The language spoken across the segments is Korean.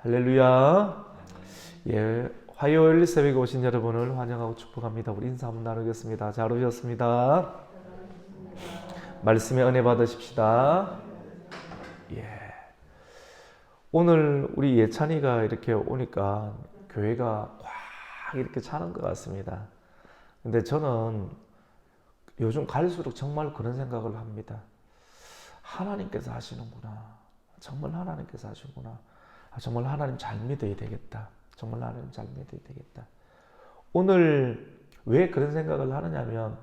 할렐루야. 예, 화요일 새벽에 오신 여러분을 환영하고 축복합니다. 우리 인사 한번 나누겠습니다. 잘 오셨습니다. 말씀에 은혜 받으십시다. 예. 오늘 우리 예찬이가 이렇게 오니까 교회가 꽉 이렇게 차는 것 같습니다. 근데 저는 요즘 갈수록 정말 그런 생각을 합니다. 하나님께서 하시는구나. 정말 하나님께서 하시구나. 정말 하나님 잘 믿어야 되겠다. 정말 하나님 잘 믿어야 되겠다. 오늘 왜 그런 생각을 하느냐면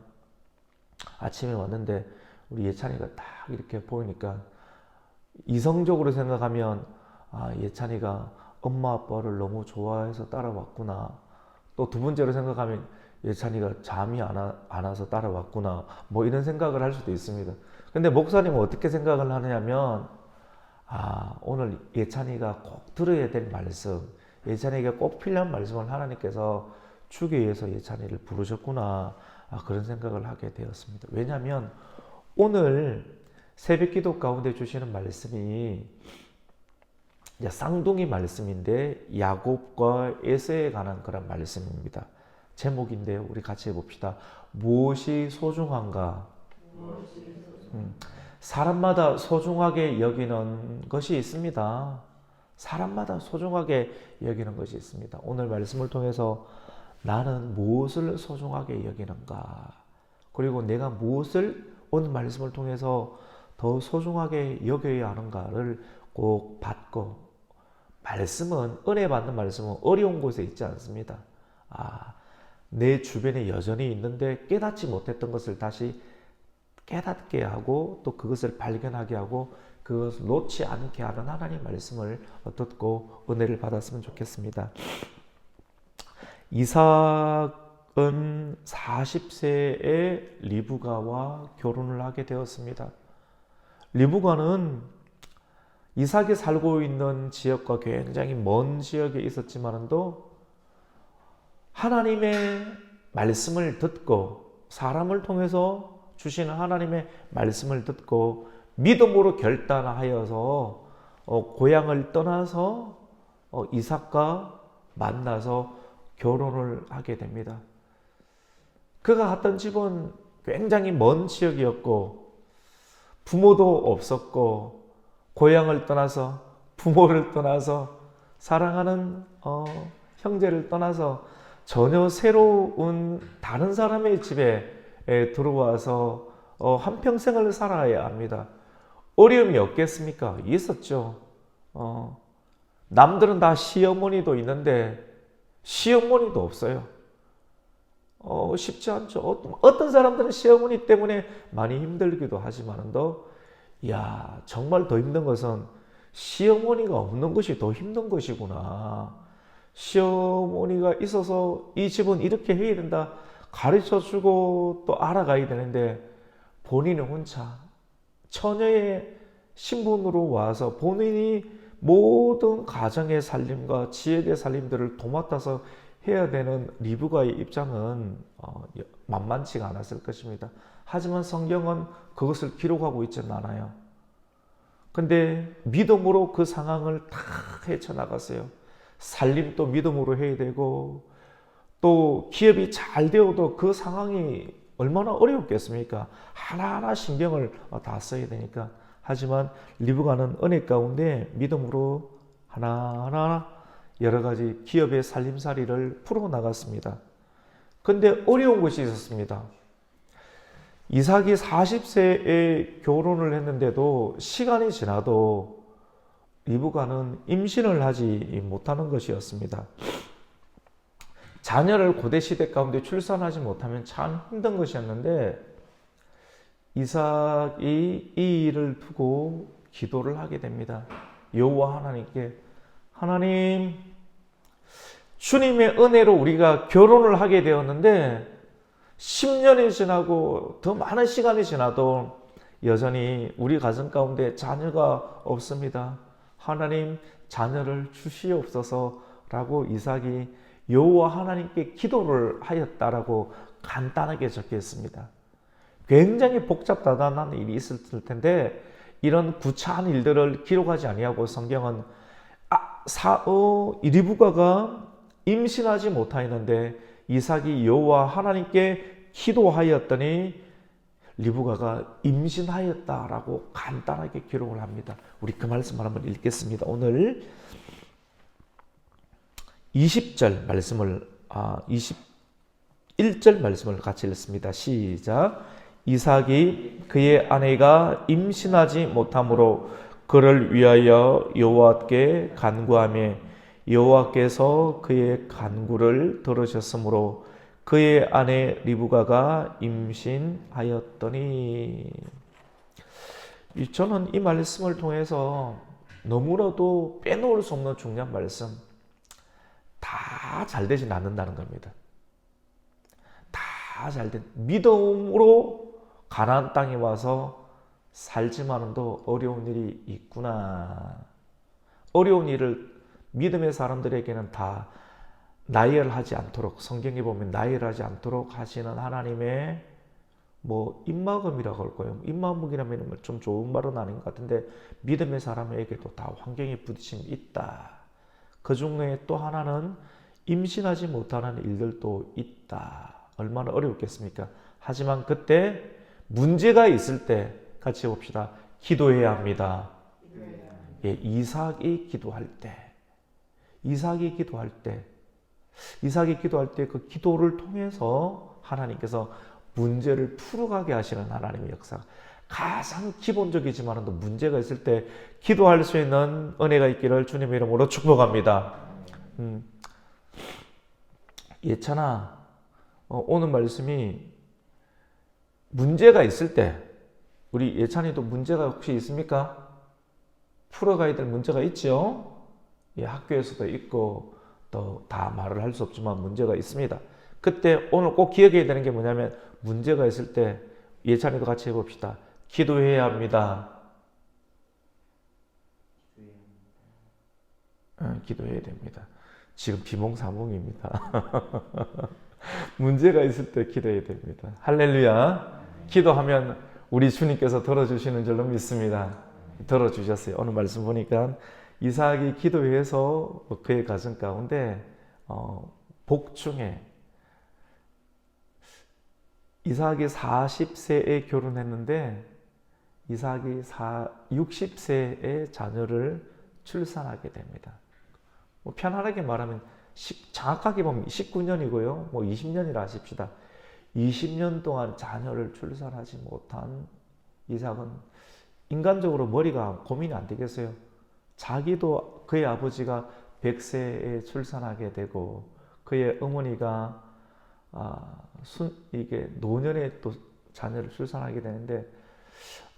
아침에 왔는데 우리 예찬이가 딱 이렇게 보이니까 이성적으로 생각하면 예찬이가 엄마 아빠를 너무 좋아해서 따라왔구나. 또 두 번째로 생각하면 예찬이가 잠이 안 와서 따라왔구나. 뭐 이런 생각을 할 수도 있습니다. 근데 목사님은 어떻게 생각을 하느냐면 오늘 예찬이가 꼭 들어야 될 말씀, 예찬이에게 꼭 필요한 말씀을 하나님께서 주기 위해서 예찬이를 부르셨구나. 그런 생각을 하게 되었습니다. 왜냐하면 오늘 새벽 기도 가운데 주시는 말씀이 쌍둥이 말씀인데 야곱과 에서에 관한 그런 말씀입니다. 제목인데요. 우리 같이 해봅시다. 무엇이 소중한가? 사람마다 소중하게 여기는 것이 있습니다. 사람마다 소중하게 여기는 것이 있습니다. 오늘 말씀을 통해서 나는 무엇을 소중하게 여기는가? 그리고 내가 무엇을 오늘 말씀을 통해서 더 소중하게 여겨야 하는가를 꼭 받고, 말씀은, 은혜 받는 말씀은 어려운 곳에 있지 않습니다. 내 주변에 여전히 있는데 깨닫지 못했던 것을 다시 깨닫게 하고 또 그것을 발견하게 하고 그것을 놓지 않게 하는 하나님의 말씀을 듣고 은혜를 받았으면 좋겠습니다. 이삭은 40세에 리브가와 결혼을 하게 되었습니다. 리브가는 이삭이 살고 있는 지역과 굉장히 먼 지역에 있었지만도 하나님의 말씀을 듣고 사람을 통해서 주시는 하나님의 말씀을 듣고 믿음으로 결단하여서 고향을 떠나서 이삭과 만나서 결혼을 하게 됩니다. 그가 갔던 집은 굉장히 먼 지역이었고 부모도 없었고 고향을 떠나서 부모를 떠나서 사랑하는 형제를 떠나서 전혀 새로운 다른 사람의 집에 들어와서 한평생을 살아야 합니다. 어려움이 없겠습니까? 있었죠. 남들은 다 시어머니도 있는데 시어머니도 없어요. 쉽지 않죠. 어떤 사람들은 시어머니 때문에 많이 힘들기도 하지만도 정말 더 힘든 것은 시어머니가 없는 것이 더 힘든 것이구나. 시어머니가 있어서 이 집은 이렇게 해야 된다 가르쳐주고 또 알아가야 되는데 본인이 혼자 처녀의 신분으로 와서 본인이 모든 가정의 살림과 지역의 살림들을 도맡아서 해야 되는 리브가의 입장은 만만치가 않았을 것입니다. 하지만 성경은 그것을 기록하고 있지는 않아요. 근데 믿음으로 그 상황을 다 헤쳐나갔어요. 살림도 믿음으로 해야 되고 또 기업이 잘 되어도 그 상황이 얼마나 어렵겠습니까? 하나하나 신경을 다 써야 되니까. 하지만 리브가는 은혜 가운데 믿음으로 하나하나 여러 가지 기업의 살림살이를 풀어나갔습니다. 근데 어려운 것이 있었습니다. 이삭이 40세에 결혼을 했는데도 시간이 지나도 리브가는 임신을 하지 못하는 것이었습니다. 자녀를 고대시대 가운데 출산하지 못하면 참 힘든 것이었는데 이삭이 이 일을 두고 기도를 하게 됩니다. 여호와 하나님께, 하나님, 주님의 은혜로 우리가 결혼을 하게 되었는데 10년이 지나고 더 많은 시간이 지나도 여전히 우리 가정 가운데 자녀가 없습니다. 하나님, 자녀를 주시옵소서라고 이삭이 여호와 하나님께 기도를 하였다라고 간단하게 적혀 있습니다. 굉장히 복잡다단한 일이 있을 텐데 이런 구차한 일들을 기록하지 아니하고 성경은 리브가가 임신하지 못하였는데 이삭이 여호와 하나님께 기도하였더니 리브가가 임신하였다라고 간단하게 기록을 합니다. 우리 그 말씀을 한번 읽겠습니다. 오늘 20절 말씀을 21절 말씀을 같이 읽습니다. 시작. 이삭이 그의 아내가 임신하지 못하므로 그를 위하여 여호와께 간구하며 여호와께서 그의 간구를 들으셨으므로 그의 아내 리브가가 임신하였더니. 저는 이 말씀을 통해서 너무나도 빼놓을 수 없는 중요한 말씀, 다 잘 되진 않는다는 겁니다. 다 잘된 믿음으로 가나안 땅에 와서 살지만도 어려운 일이 있구나. 어려운 일을 믿음의 사람들에게는 다 나열하지 않도록, 성경에 보면 나열하지 않도록 하시는 하나님의 입막음이라고 할까요? 입막음이라면 좀 좋은 말은 아닌 것 같은데, 믿음의 사람에게도 다 환경에 부딪힘이 있다. 그 중에 또 하나는 임신하지 못하는 일들도 있다. 얼마나 어려웠겠습니까? 하지만 그때 문제가 있을 때 같이 봅시다. 기도해야 합니다. 예, 이삭이 기도할 때 그 기도를 통해서 하나님께서 문제를 풀어가게 하시는 하나님의 역사가 가장 기본적이지만 문제가 있을 때 기도할 수 있는 은혜가 있기를 주님의 이름으로 축복합니다. 예찬아, 오늘 말씀이 문제가 있을 때, 우리 예찬이도 문제가 혹시 있습니까? 풀어가야 될 문제가 있죠? 예, 학교에서도 있고 또 다 말을 할 수 없지만 문제가 있습니다. 그때 오늘 꼭 기억해야 되는 게 뭐냐면, 문제가 있을 때 예찬이도 같이 해봅시다. 기도해야 합니다. 기도해야 됩니다. 지금 비몽사몽입니다. 문제가 있을 때 기도해야 됩니다. 할렐루야. 기도하면 우리 주님께서 들어주시는 줄로 믿습니다. 들어주셨어요. 오늘 말씀 보니까 이삭이 기도해서 그의 가정 가운데 복중에, 이삭이 40세에 결혼했는데 이삭이 60세에 자녀를 출산하게 됩니다. 편안하게 말하면 정확하게 보면 19년이고요. 20년이라 하십시다. 20년 동안 자녀를 출산하지 못한 이삭은 인간적으로 머리가 고민이 안 되겠어요. 자기도 그의 아버지가 100세에 출산하게 되고 그의 어머니가 이게 노년에 또 자녀를 출산하게 되는데,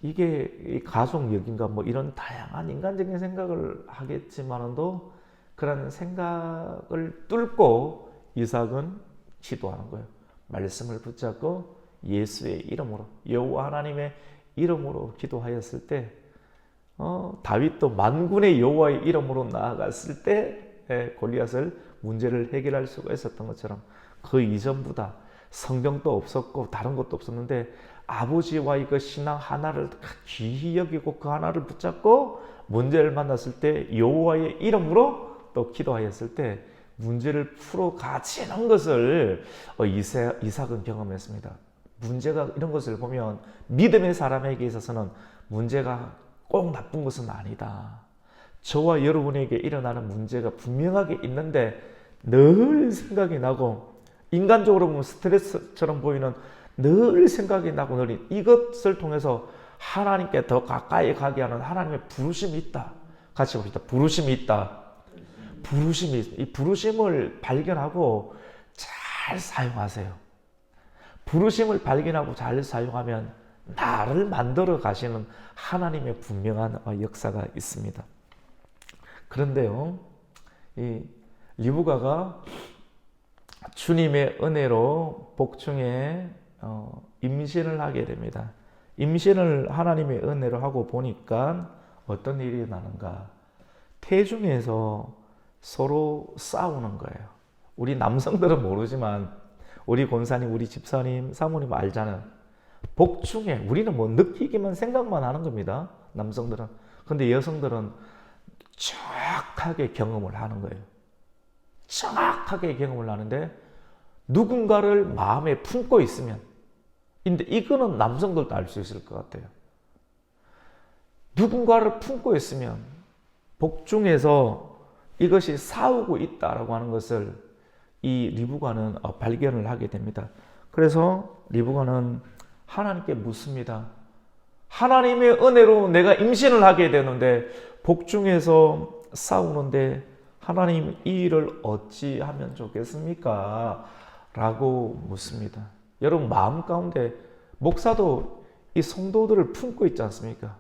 이게 가족력인가 이런 다양한 인간적인 생각을 하겠지만도 그런 생각을 뚫고 이삭은 기도하는 거예요. 말씀을 붙잡고 예수의 이름으로, 여호와 하나님의 이름으로 기도하였을 때, 다윗도 만군의 여호와의 이름으로 나아갔을 때 골리앗을 문제를 해결할 수가 있었던 것처럼, 그 이전보다 성경도 없었고 다른 것도 없었는데 아버지와의 그 신앙 하나를 귀히 여기고 그 하나를 붙잡고 문제를 만났을 때 여호와의 이름으로 또 기도하였을 때 문제를 풀어 가지는 것을 이삭은 경험했습니다. 문제가 이런 것을 보면 믿음의 사람에게 있어서는 문제가 꼭 나쁜 것은 아니다. 저와 여러분에게 일어나는 문제가 분명하게 있는데 늘 생각이 나고, 인간적으로 보면 스트레스처럼 보이는 늘 생각이 나고, 늘 이것을 통해서 하나님께 더 가까이 가게 하는 하나님의 부르심이 있다. 같이 봅시다. 부르심이 있다. 이 부르심을 발견하고 잘 사용하세요. 부르심을 발견하고 잘 사용하면 나를 만들어 가시는 하나님의 분명한 역사가 있습니다. 그런데요, 이 리브가가 주님의 은혜로 복중에 임신을 하게 됩니다. 임신을 하나님의 은혜로 하고 보니까 어떤 일이 나는가? 태중에서 서로 싸우는 거예요. 우리 남성들은 모르지만 우리 권사님, 우리 집사님, 사모님 알잖아요. 복중에 우리는 느끼기만 생각만 하는 겁니다. 남성들은. 근데 여성들은 정확하게 경험을 하는 거예요. 정확하게 경험을 하는데 누군가를 마음에 품고 있으면, 근데 이거는 남성들도 알 수 있을 것 같아요. 누군가를 품고 있으면 복중에서 이것이 싸우고 있다라고 하는 것을 이 리브가는 발견을 하게 됩니다. 그래서 리브가는 하나님께 묻습니다. 하나님의 은혜로 내가 임신을 하게 되는데 복중에서 싸우는데 하나님 이 일을 어찌하면 좋겠습니까? 라고 묻습니다. 여러분 마음 가운데 목사도 이 성도들을 품고 있지 않습니까?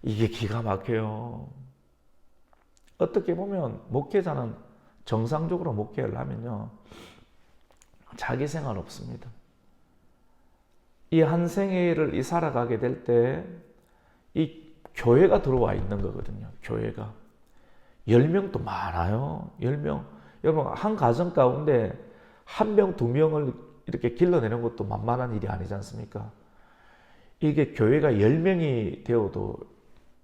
이게 기가 막혀요. 어떻게 보면 목회자는 정상적으로 목회를 하면요, 자기 생활 없습니다. 이 한 생애를 살아가게 될 때 이 교회가 들어와 있는 거거든요. 교회가 10명도 많아요. 10명. 여러분 한 가정 가운데 1명, 2명을 이렇게 길러내는 것도 만만한 일이 아니지 않습니까? 이게 교회가 10명이 되어도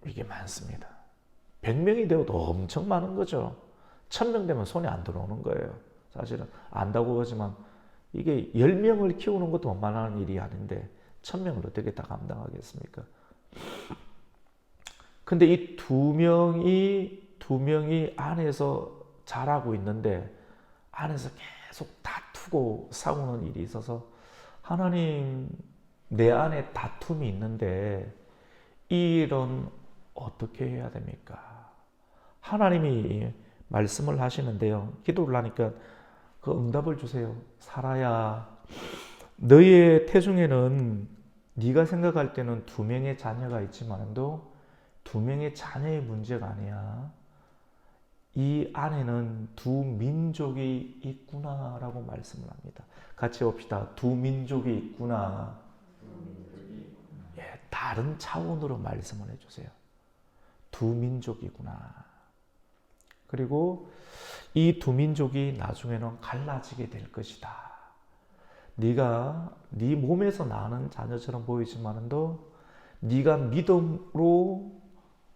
이게 많습니다. 100명이 되어도 엄청 많은 거죠. 1000명 되면 손에 안 들어오는 거예요. 사실은 안다고 하지만 이게 10명을 키우는 것도 만만한 일이 아닌데 1000명을 어떻게 다 감당하겠습니까? 근데 이 두 명이 안에서 자라고 있는데 안에서 계속 다투고 싸우는 일이 있어서 하나님, 내 안에 다툼이 있는데 이 일은 어떻게 해야 됩니까? 하나님이 말씀을 하시는데요. 기도를 하니까 그 응답을 주세요. 사라야, 너의 태중에는 네가 생각할 때는 2명의 자녀가 있지만도 2명의 자녀의 문제가 아니야. 이 안에는 2민족이 있구나라고 말씀을 합니다. 같이 봅시다. 2민족이 있구나. 예, 다른 차원으로 말씀을 해주세요. 2민족이구나. 그리고 이 2민족이 나중에는 갈라지게 될 것이다. 네가 네 몸에서 나는 자녀처럼 보이지만도 네가 믿음으로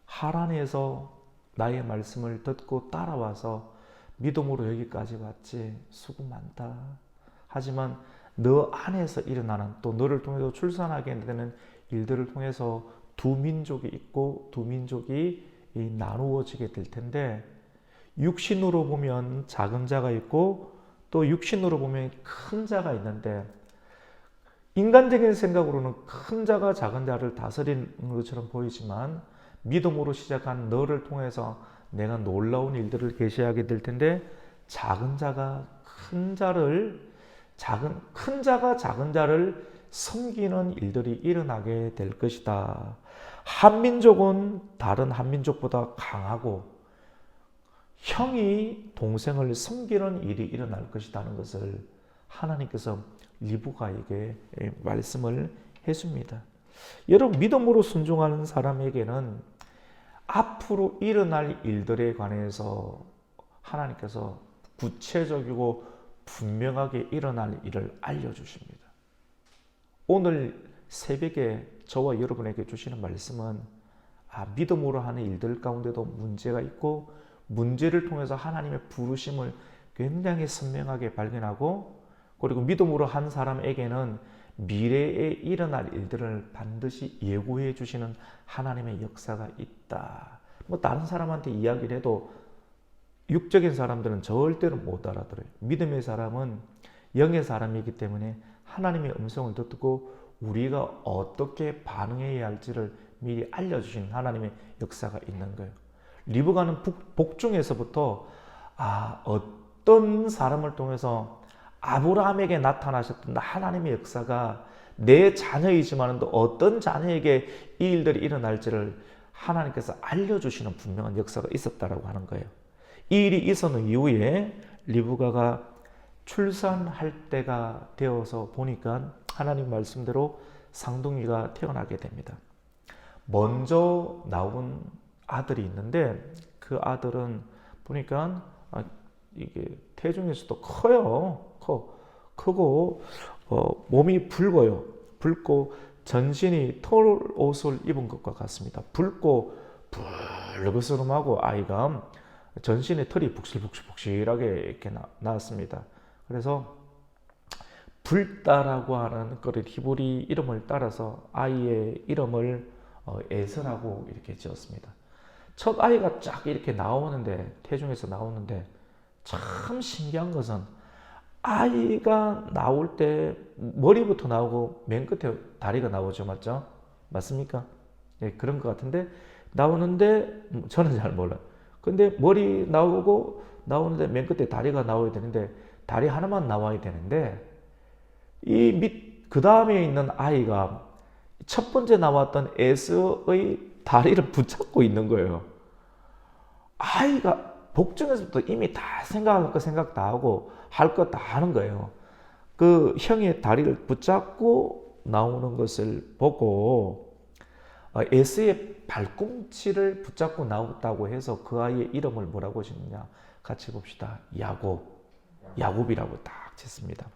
하란에서 나의 말씀을 듣고 따라와서 믿음으로 여기까지 왔지. 수고 많다. 하지만 너 안에서 일어나는, 또 너를 통해서 출산하게 되는 일들을 통해서 2민족이 있고 2민족이 나누어지게 될 텐데, 육신으로 보면 작은 자가 있고 또 육신으로 보면 큰 자가 있는데, 인간적인 생각으로는 큰 자가 작은 자를 다스리는 것처럼 보이지만 믿음으로 시작한 너를 통해서 내가 놀라운 일들을 계시하게 될 텐데, 작은 자가 큰 자가 작은 자를 섬기는 일들이 일어나게 될 것이다. 한 민족은 다른 한 민족보다 강하고 형이 동생을 섬기는 일이 일어날 것이라는 것을 하나님께서 리브가에게 말씀을 해줍니다. 여러분, 믿음으로 순종하는 사람에게는 앞으로 일어날 일들에 관해서 하나님께서 구체적이고 분명하게 일어날 일을 알려주십니다. 오늘 새벽에 저와 여러분에게 주시는 말씀은 믿음으로 하는 일들 가운데도 문제가 있고 문제를 통해서 하나님의 부르심을 굉장히 선명하게 발견하고, 그리고 믿음으로 한 사람에게는 미래에 일어날 일들을 반드시 예고해 주시는 하나님의 역사가 있다. 다른 사람한테 이야기를 해도 육적인 사람들은 절대로 못 알아들어요. 믿음의 사람은 영의 사람이기 때문에 하나님의 음성을 듣고 우리가 어떻게 반응해야 할지를 미리 알려주시는 하나님의 역사가 있는 거예요. 리브가는 복중에서부터 어떤 사람을 통해서 아브라함에게 나타나셨던 하나님의 역사가 내 자녀이지만 또 어떤 자녀에게 이 일들이 일어날지를 하나님께서 알려주시는 분명한 역사가 있었다라고 하는 거예요. 이 일이 있었는 이후에 리브가가 출산할 때가 되어서 보니까 하나님 말씀대로 쌍둥이가 태어나게 됩니다. 먼저 나온 아들이 있는데 그 아들은 보니까 이게 태중에서도 크고 몸이 붉어요. 붉고 전신이 털옷을 입은 것과 같습니다. 붉고 불그스름하고 아이가 전신에 털이 북실북실하게 이렇게 나왔습니다. 그래서 불다라고 하는 그런 히브리 이름을 따라서 아이의 이름을 에서라고 이렇게 지었습니다. 첫 아이가 쫙 이렇게 나오는데, 태중에서 나오는데, 참 신기한 것은 아이가 나올 때 머리부터 나오고 맨 끝에 다리가 나오죠. 맞죠? 맞습니까? 예, 그런 것 같은데, 나오는데, 저는 잘 몰라요. 근데 머리 나오는데 맨 끝에 다리가 나와야 되는데, 다리 하나만 나와야 되는데, 그 다음에 있는 아이가 첫 번째 나왔던 에서의 다리를 붙잡고 있는 거예요. 아이가 복중에서부터 이미 다 생각할 거 생각 다 하고 할 거 다 하는 거예요. 그 형의 다리를 붙잡고 나오는 것을 보고 에서의 발꿈치를 붙잡고 나왔다고 해서 그 아이의 이름을 뭐라고 짓느냐 같이 봅시다. 야곱이라고 딱 짓습니다.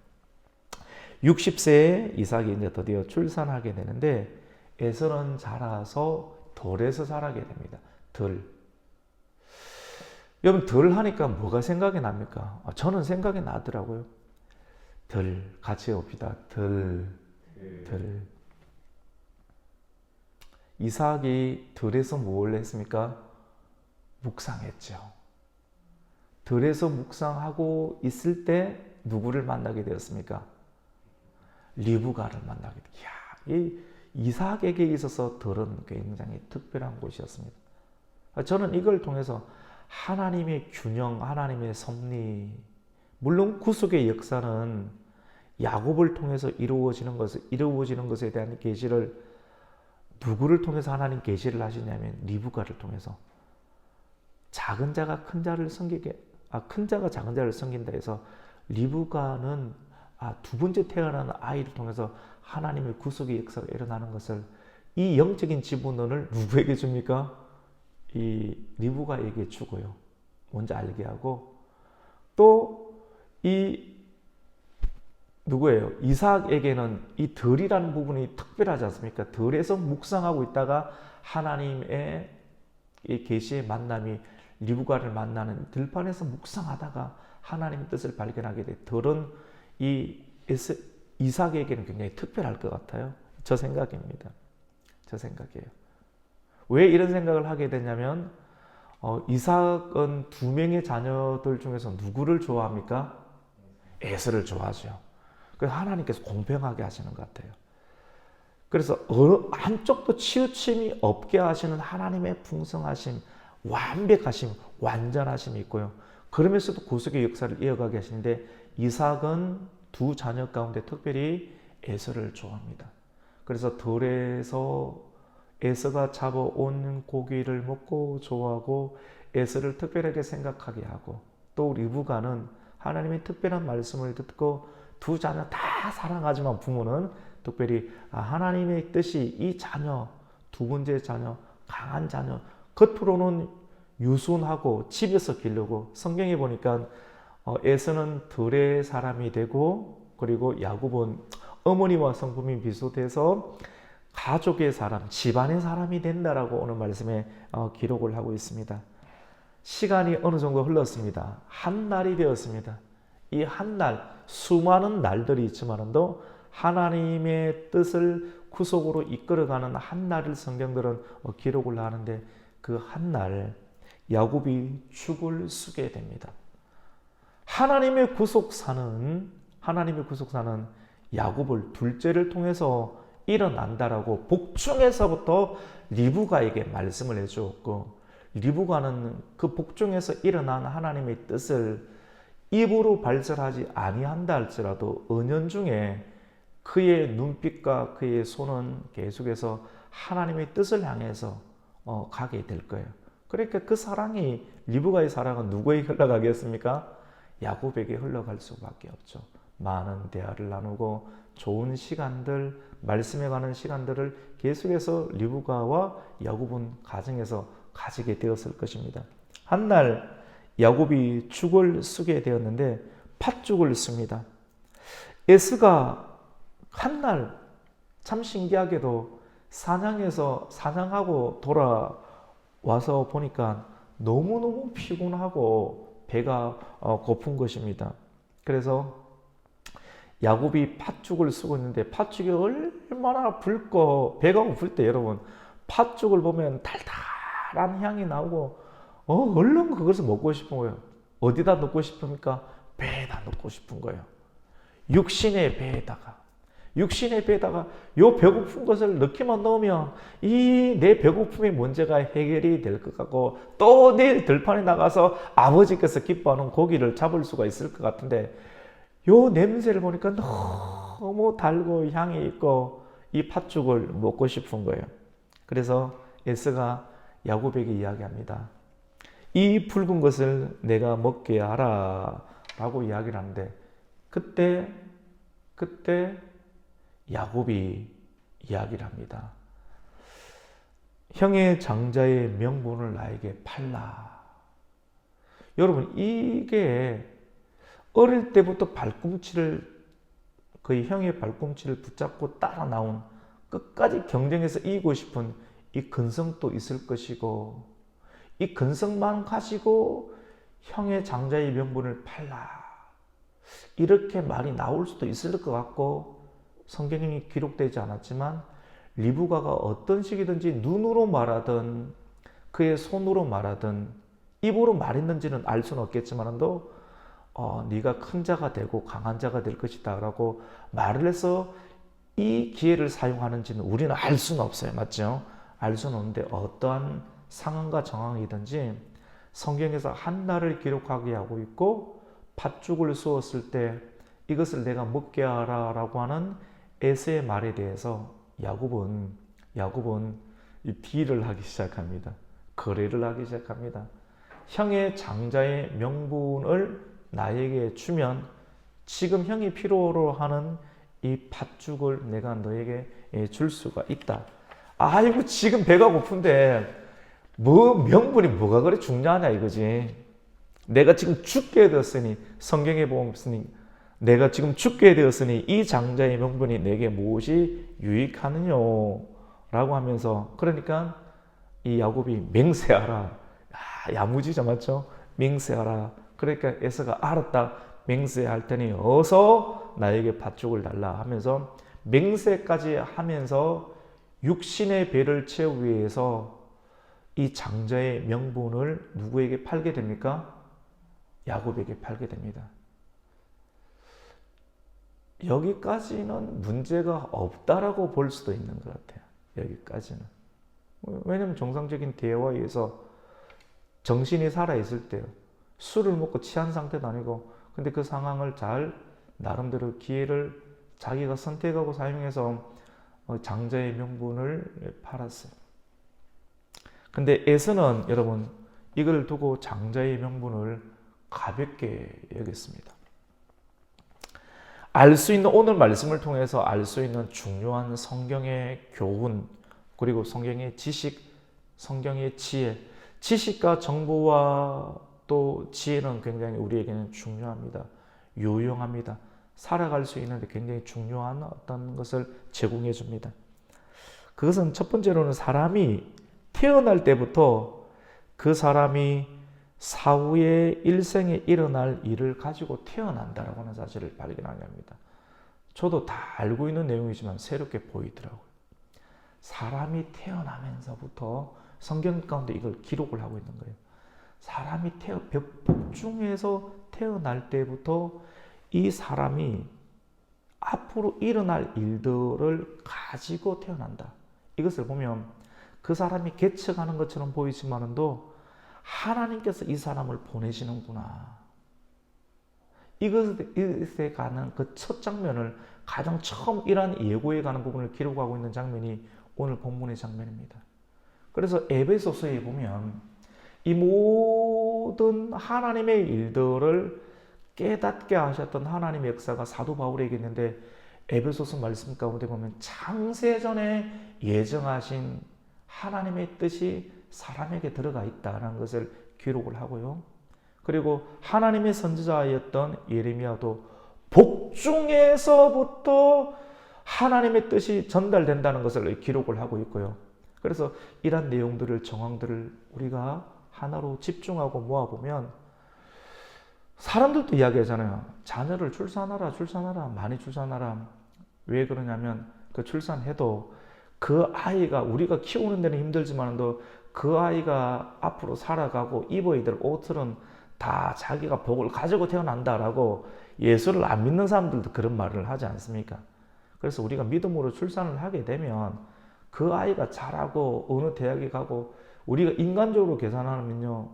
60세에 이삭이 이제 드디어 출산하게 되는데 에서는 자라서 들에서 자라게 됩니다. 여러분 들 하니까 뭐가 생각이 납니까? 저는 생각이 나더라고요. 같이 봅시다. 이삭이 들에서 뭘 했습니까? 묵상했죠. 들에서 묵상하고 있을 때 누구를 만나게 되었습니까? 리브가를 만나게 됩니다. 이 이삭에게 있어서 들은 굉장히 특별한 곳이었습니다. 저는 이걸 통해서 하나님의 균형, 하나님의 섭리, 물론 구속의 역사는 야곱을 통해서 이루어지는 것에 대한 계시를 누구를 통해서 하나님 계시를 하시냐면 리브가를 통해서 작은 자가 큰 자를 섬기게, 큰 자가 작은 자를 섬긴다 해서 리브가는 두 번째 태어나는 아이를 통해서 하나님의 구속의 역사가 일어나는 것을 이 영적인 지분을 누구에게 줍니까? 이 리브가에게 주고요. 먼저 알게 하고 또 이 누구예요? 이삭에게는 이 들이라는 부분이 특별하지 않습니까? 들에서 묵상하고 있다가 하나님의 이 계시의 만남이 리브가를 만나는 들판에서 묵상하다가 하나님의 뜻을 발견하게 돼. 들은 이 이삭에게는 굉장히 특별할 것 같아요. 저 생각입니다. 저 생각이에요. 왜 이런 생각을 하게 되냐면 이삭은 두 명의 자녀들 중에서 누구를 좋아합니까? 에서를 좋아하죠. 그래서 하나님께서 공평하게 하시는 것 같아요. 그래서 한쪽도 치우침이 없게 하시는 하나님의 풍성하심, 완벽하심, 완전하심이 있고요. 그러면서도 구속의 역사를 이어가게 하시는데 이삭은 두 자녀 가운데 특별히 에서를 좋아합니다. 그래서 들에서 에서가 잡아온 고기를 먹고 좋아하고 에서를 특별하게 생각하게 하고 또 리브가는 하나님의 특별한 말씀을 듣고 두 자녀 다 사랑하지만 부모는 특별히 하나님의 뜻이 이 자녀, 두 번째 자녀, 강한 자녀, 겉으로는 유순하고 집에서 기르고 성경에 보니까 에서는 들의 사람이 되고 그리고 야곱은 어머니와 성품이 비슷해서 가족의 사람, 집안의 사람이 된다라고 오늘 말씀에 기록을 하고 있습니다. 시간이 어느 정도 흘렀습니다. 한 날이 되었습니다. 이 한 날, 수많은 날들이 있지만도 하나님의 뜻을 구속으로 이끌어가는 한 날을 성경들은 기록을 하는데 그 한 날 야곱이 죽을 쓰게 됩니다. 하나님의 구속사는 야곱을 둘째를 통해서 일어난다라고 복중에서부터 리브가에게 말씀을 해주었고 리브가는 그 복중에서 일어난 하나님의 뜻을 입으로 발설하지 아니한다 할지라도 은연중에 그의 눈빛과 그의 손은 계속해서 하나님의 뜻을 향해서 가게 될 거예요. 그러니까 그 사랑이 리브가의 사랑은 누구에게 흘러가겠습니까? 야곱에게 흘러갈 수밖에 없죠. 많은 대화를 나누고 좋은 시간들, 말씀에 관한 시간들을 계속해서 리브가와 야곱은 가정에서 가지게 되었을 것입니다. 한날 야곱이 죽을 쓰게 되었는데 팥죽을 씁니다. 에스가 한날 참 신기하게도 사냥하고 돌아와서 보니까 너무너무 피곤하고 배가 고픈 것입니다. 그래서 야곱이 팥죽을 쓰고 있는데 팥죽이 얼마나 붉고 배가 고플 때 여러분 팥죽을 보면 달달한 향이 나오고 얼른 그것을 먹고 싶은 거예요. 어디다 넣고 싶습니까? 배에다 넣고 싶은 거예요. 육신의 배에다가 요 배고픈 것을 넣기만 넣으면 이 내 배고픔의 문제가 해결이 될 것 같고 또 내일 들판에 나가서 아버지께서 기뻐하는 고기를 잡을 수가 있을 것 같은데 요 냄새를 보니까 너무 달고 향이 있고 이 팥죽을 먹고 싶은 거예요. 그래서 에서가 야곱에게 이야기합니다. 이 붉은 것을 내가 먹게 하라 라고 이야기를 하는데 그때 야곱이 이야기를 합니다. 형의 장자의 명분을 나에게 팔라. 여러분 이게 어릴 때부터 거의 형의 발꿈치를 붙잡고 따라 나온 끝까지 경쟁에서 이기고 싶은 이 근성도 있을 것이고 이 근성만 가지고 형의 장자의 명분을 팔라. 이렇게 말이 나올 수도 있을 것 같고 성경이 기록되지 않았지만 리브가가 어떤 식이든지 눈으로 말하든 그의 손으로 말하든 입으로 말했는지는 알 수는 없겠지만도 네가 큰 자가 되고 강한 자가 될 것이다 라고 말을 해서 이 기회를 사용하는지는 우리는 알 수는 없어요. 맞죠? 알 수는 없는데 어떠한 상황과 정황이든지 성경에서 한날을 기록하게 하고 있고 팥죽을 쏘았을 때 이것을 내가 먹게 하라 라고 하는 에서의 말에 대해서 야곱은 이 딜을 하기 시작합니다. 거래를 하기 시작합니다. 형의 장자의 명분을 나에게 주면 지금 형이 필요로 하는 이 팥죽을 내가 너에게 줄 수가 있다. 아이고 지금 배가 고픈데 명분이 뭐가 그래 중요하냐 이거지. 내가 지금 죽게 되었으니 성경에 보면 내가 지금 죽게 되었으니 이 장자의 명분이 내게 무엇이 유익하느뇨 라고 하면서 그러니까 이 야곱이 맹세하라. 야무지죠 맞죠? 맹세하라. 그러니까 에서가 알았다. 맹세할 테니 어서 나에게 팥죽을 달라 하면서 맹세까지 하면서 육신의 배를 채우기 위해서 이 장자의 명분을 누구에게 팔게 됩니까? 야곱에게 팔게 됩니다. 여기까지는 문제가 없다라고 볼 수도 있는 것 같아요. 여기까지는. 왜냐하면 정상적인 대화에서 정신이 살아있을 때요. 술을 먹고 취한 상태도 아니고 근데 그 상황을 잘 나름대로 기회를 자기가 선택하고 사용해서 장자의 명분을 팔았어요. 근데 에서는 여러분 이걸 두고 장자의 명분을 가볍게 여겼습니다. 알 수 있는 오늘 말씀을 통해서 알 수 있는 중요한 성경의 교훈 그리고 성경의 지식, 성경의 지혜, 지식과 정보와 또 지혜는 굉장히 우리에게는 중요합니다. 유용합니다. 살아갈 수 있는데 굉장히 중요한 어떤 것을 제공해 줍니다. 그것은 첫 번째로는 사람이 태어날 때부터 그 사람이 사후에 일생에 일어날 일을 가지고 태어난다라고 하는 사실을 발견하게 합니다. 저도 다 알고 있는 내용이지만 새롭게 보이더라고요. 사람이 태어나면서부터 성경 가운데 이걸 기록을 하고 있는 거예요. 사람이 복중에서 태어날 때부터 이 사람이 앞으로 일어날 일들을 가지고 태어난다. 이것을 보면 그 사람이 개척하는 것처럼 보이지만도 하나님께서 이 사람을 보내시는구나. 이것에 가는 그 첫 장면을 가장 처음 이러한 예고에 가는 부분을 기록하고 있는 장면이 오늘 본문의 장면입니다. 그래서 에베소서에 보면 이 모든 하나님의 일들을 깨닫게 하셨던 하나님의 역사가 사도 바울에게 있는데 에베소서 말씀 가운데 보면 창세전에 예정하신 하나님의 뜻이 사람에게 들어가 있다는 것을 기록을 하고요. 그리고 하나님의 선지자였던 예레미야도 복중에서부터 하나님의 뜻이 전달된다는 것을 기록을 하고 있고요. 그래서 이런 내용들을 정황들을 우리가 하나로 집중하고 모아보면 사람들도 이야기하잖아요. 자녀를 출산하라, 출산하라, 많이 출산하라. 왜 그러냐면 그 출산해도 그 아이가 우리가 키우는 데는 힘들지만도 그 아이가 앞으로 살아가고 입어야 될 옷들은 다 자기가 복을 가지고 태어난다라고 예수를 안 믿는 사람들도 그런 말을 하지 않습니까? 그래서 우리가 믿음으로 출산을 하게 되면 그 아이가 자라고 어느 대학에 가고 우리가 인간적으로 계산하면요.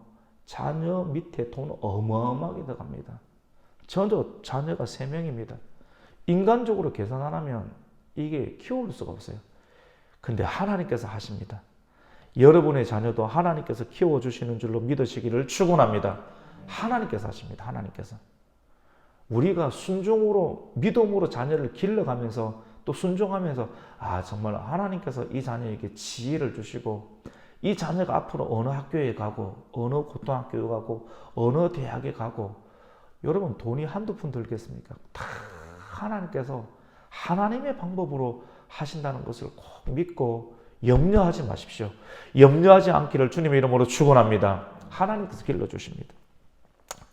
자녀 밑에 돈 어마어마하게 들어갑니다. 저도 자녀가 3명입니다. 인간적으로 계산 안 하면 이게 키울 수가 없어요. 근데 하나님께서 하십니다. 여러분의 자녀도 하나님께서 키워주시는 줄로 믿으시기를 축원합니다. 하나님께서 하십니다. 하나님께서. 우리가 순종으로 믿음으로 자녀를 길러가면서 또 순종하면서 정말 하나님께서 이 자녀에게 지혜를 주시고 이 자녀가 앞으로 어느 학교에 가고 어느 고등학교에 가고 어느 대학에 가고 여러분 돈이 한두 푼 들겠습니까? 다 하나님께서 하나님의 방법으로 하신다는 것을 꼭 믿고 염려하지 마십시오. 염려하지 않기를 주님의 이름으로 축원합니다. 하나님께서 길러주십니다.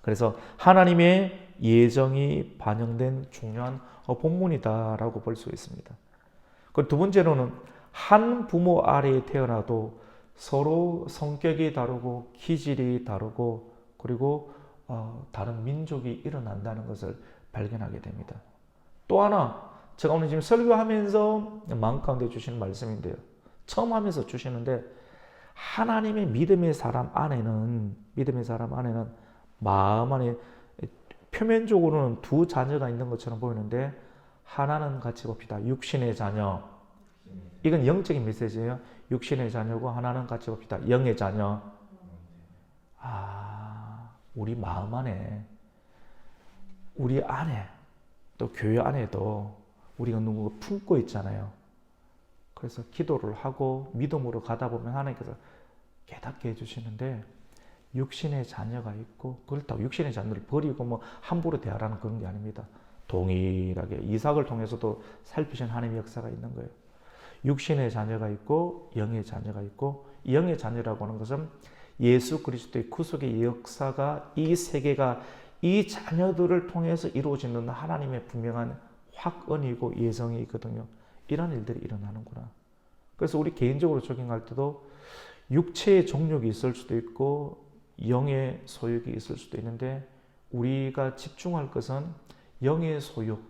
그래서 하나님의 예정이 반영된 중요한 본문이다라고 볼 수 있습니다. 그 두 번째로는 한 부모 아래에 태어나도 서로 성격이 다르고 기질이 다르고 그리고 다른 민족이 일어난다는 것을 발견하게 됩니다. 또 하나 제가 오늘 지금 설교하면서 마음 가운데 주시는 말씀인데요. 처음 하면서 주시는데 하나님의 믿음의 사람 안에는 마음 안에 표면적으로는 두 자녀가 있는 것처럼 보이는데 하나는 같이 봅시다. 육신의 자녀. 이건 영적인 메시지예요. 육신의 자녀고 하나는 같이 봅시다. 영의 자녀. 우리 마음 안에 우리 안에 또 교회 안에도 우리가 누군가 품고 있잖아요. 그래서 기도를 하고 믿음으로 가다 보면 하나님께서 깨닫게 해주시는데 육신의 자녀가 있고 그렇다고 육신의 자녀를 버리고 함부로 대하라는 그런 게 아닙니다. 동일하게 이삭을 통해서도 살피신 하나님의 역사가 있는 거예요. 육신의 자녀가 있고 영의 자녀가 있고 영의 자녀라고 하는 것은 예수 그리스도의 구속의 역사가 이 세계가 이 자녀들을 통해서 이루어지는 하나님의 분명한 확언이고 예정이 있거든요. 이런 일들이 일어나는구나. 그래서 우리 개인적으로 적용할 때도 육체의 정욕이 있을 수도 있고 영의 소욕이 있을 수도 있는데 우리가 집중할 것은 영의 소욕,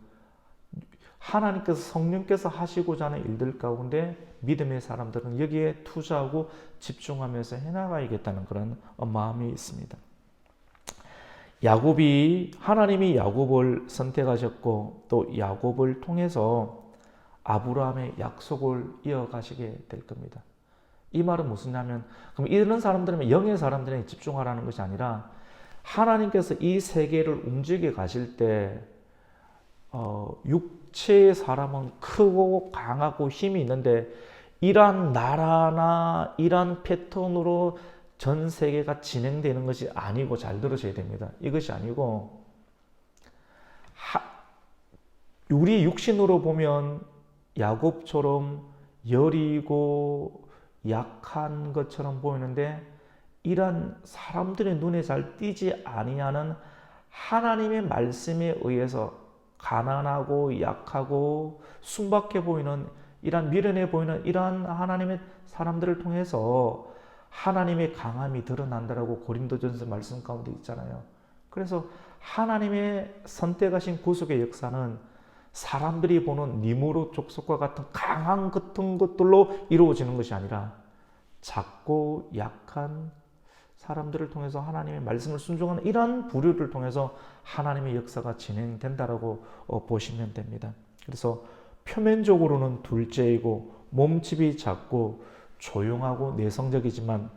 하나님께서 성령께서 하시고자 하는 일들 가운데 믿음의 사람들은 여기에 투자하고 집중하면서 해나가야겠다는 그런 마음이 있습니다. 하나님이 야곱을 선택하셨고 또 야곱을 통해서 아브라함의 약속을 이어가시게 될 겁니다. 이 말은 무슨냐면 그럼 이런 사람들은 영의 사람들에게 집중하라는 것이 아니라 하나님께서 이 세계를 움직여 가실 때 육체의 사람은 크고 강하고 힘이 있는데 이러한 나라나 이러한 패턴으로 전 세계가 진행되는 것이 아니고 잘 들으셔야 됩니다. 이것이 아니고 우리 육신으로 보면 야곱처럼 여리고 약한 것처럼 보이는데 이런 사람들의 눈에 잘 띄지 아니하는 하나님의 말씀에 의해서 가난하고 약하고 순박해 보이는 이러한 미련해 보이는 이러한 하나님의 사람들을 통해서 하나님의 강함이 드러난다라고 고린도전서 말씀 가운데 있잖아요. 그래서 하나님의 선택하신 구속의 역사는 사람들이 보는 니무롯 족속과 같은 강한 같은 것들로 이루어지는 것이 아니라 작고 약한 사람들을 통해서 하나님의 말씀을 순종하는 이러한 부류를 통해서 하나님의 역사가 진행된다라고 보시면 됩니다. 그래서 표면적으로는 둘째이고 몸집이 작고 조용하고 내성적이지만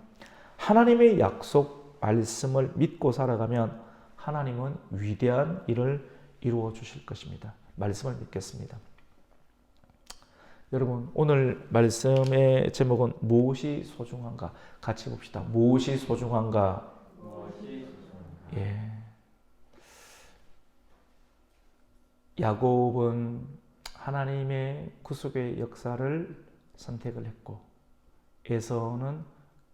하나님의 약속 말씀을 믿고 살아가면 하나님은 위대한 일을 이루어 주실 것입니다. 말씀을 믿겠습니다. 여러분 오늘 말씀의 제목은 무엇이 소중한가 같이 봅시다. 무엇이 소중한가? 예. 야곱은 하나님의 구속의 역사를 선택을 했고 에서는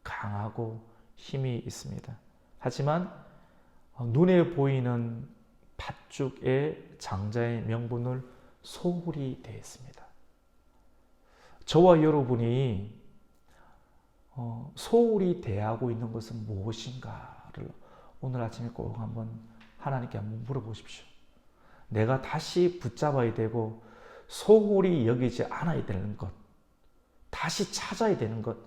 강하고 힘이 있습니다. 하지만 눈에 보이는 팥죽의 장자의 명분을 소홀히 대했습니다. 저와 여러분이 소홀히 대하고 있는 것은 무엇인가를 오늘 아침에 꼭 하나님께 한번 물어보십시오. 내가 다시 붙잡아야 되고 소홀히 여기지 않아야 되는 것, 다시 찾아야 되는 것,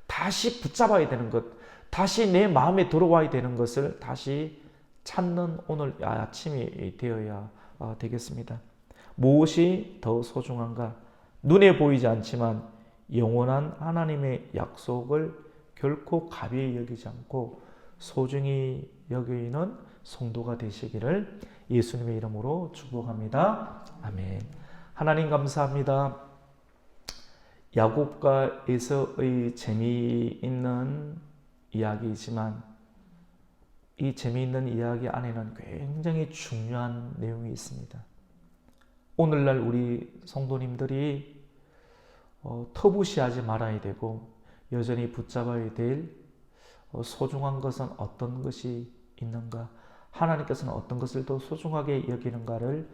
다시 붙잡아야 되는 것, 다시 내 마음에 들어와야 되는 것을 다시 찾는 오늘 아침이 되어야 되겠습니다. 무엇이 더 소중한가? 눈에 보이지 않지만 영원한 하나님의 약속을 결코 가벼이 여기지 않고 소중히 여기는 성도가 되시기를 예수님의 이름으로 축복합니다. 아멘. 하나님 감사합니다. 야곱과 에서의 재미있는 이야기이지만 이 재미있는 이야기 안에는 굉장히 중요한 내용이 있습니다. 오늘날 우리 성도님들이 터부시하지 말아야 되고 여전히 붙잡아야 될 소중한 것은 어떤 것이 있는가, 하나님께서는 어떤 것을 더 소중하게 여기는가를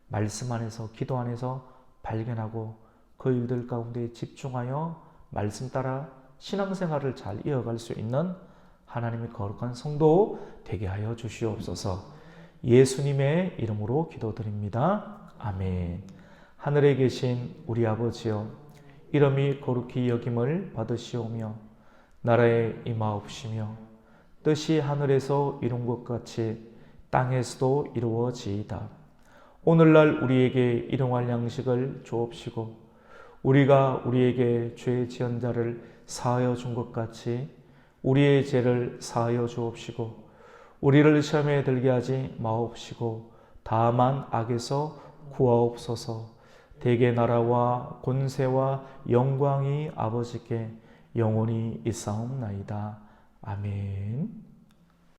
말씀 안에서, 기도 안에서 발견하고 그 일들 가운데 집중하여 말씀 따라 신앙생활을 잘 이어갈 수 있는 하나님의 거룩한 성도 되게 하여 주시옵소서. 예수님의 이름으로 기도드립니다. 아멘. 하늘에 계신 우리 아버지여, 이름이 거룩히 여김을 받으시오며 나라에 임하옵시며 뜻이 하늘에서 이룬 것 같이 땅에서도 이루어지이다. 오늘날 우리에게 일용할 양식을 주옵시고 우리가 우리에게 죄 지은 자를 사하여 준 것 같이 우리의 죄를 사하여 주옵시고 우리를 시험에 들게 하지 마옵시고 다만 악에서 구하옵소서. 대개 나라와 권세와 영광이 아버지께 영원히 있사옵나이다. 아멘.